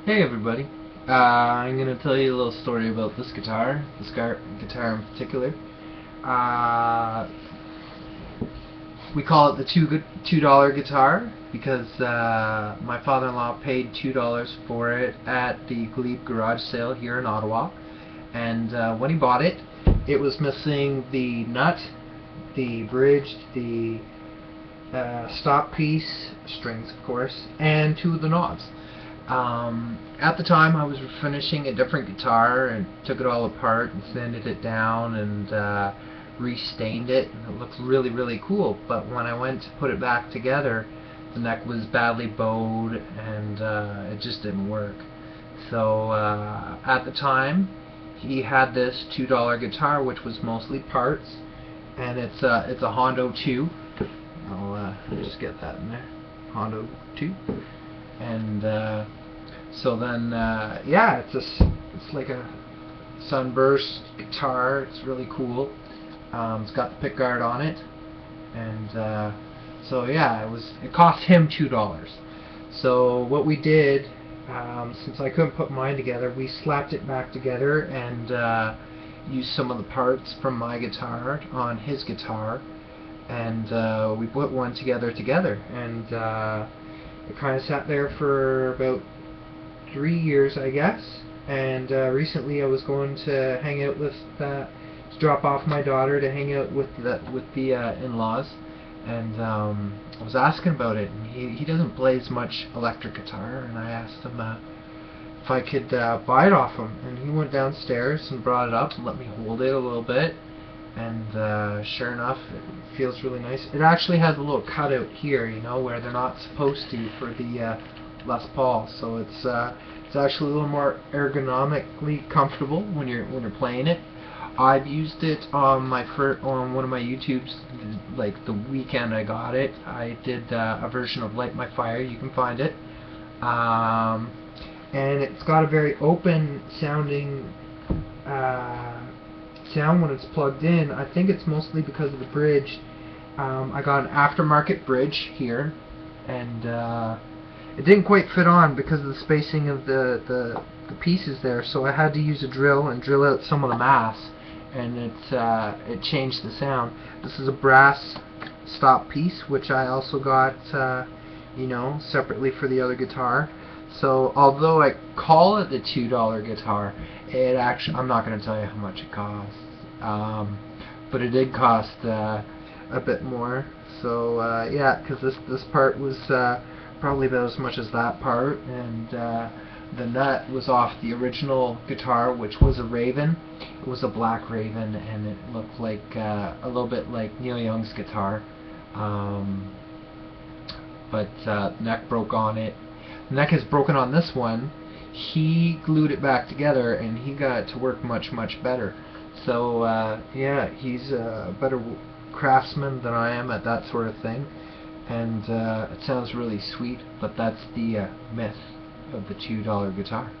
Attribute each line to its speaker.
Speaker 1: Hey everybody, I'm going to tell you a little story about this guitar guitar in particular. Uh, we call it the $2 guitar because my father-in-law paid $2 for it at the Glebe garage sale here in Ottawa, and when he bought it, it was missing the nut, the bridge, the stop piece, strings of course, and two of the knobs. At the time I was finishing a different guitar and took it all apart and sanded it down and restained it, and it looked really cool, but when I went to put it back together, the neck was badly bowed and it just didn't work. So at the time he had this $2 guitar which was mostly parts, and it's a Hondo 2. I'll just get that in there. Hondo 2. And so then yeah, it's like a Sunburst guitar. It's really cool. It's got the pickguard on it, and so yeah, it cost him $2. So what we did, since I couldn't put mine together, we slapped it back together and used some of the parts from my guitar on his guitar, and we put one together, and it kind of sat there for about 3 years, I guess. And recently I was going to hang out with, to drop off my daughter to hang out with the in-laws, and I was asking about it, and he doesn't play as much electric guitar, and I asked him if I could buy it off him, and he went downstairs and brought it up and let me hold it a little bit, and sure enough, it feels really nice. It actually has a little cutout here, you know, where they're not supposed to for the Les Paul, so it's actually a little more ergonomically comfortable when you're playing it. I've used it on on one of my YouTubes, like the weekend I got it. I did a version of Light My Fire. You can find it, and it's got a very open sounding sound when it's plugged in. I think it's mostly because of the bridge. I got an aftermarket bridge here, and it didn't quite fit on because of the spacing of the pieces there, so I had to use a drill and drill out some of the mass, and it changed the sound. This is a brass stop piece, which I also got you know, separately for the other guitar. So although I call it the $2 guitar, it actually, I'm not going to tell you how much it costs, but it did cost a bit more. So yeah, because this part was probably about as much as that part, and the nut was off the original guitar, which was a Raven. It was a black Raven, and it looked like a little bit like Neil Young's guitar, but the neck broke on it. The neck is broken on this one. He glued it back together, and he got it to work much better. So yeah, he's a better craftsman than I am at that sort of thing, and it sounds really sweet, but that's the myth of the $2 guitar.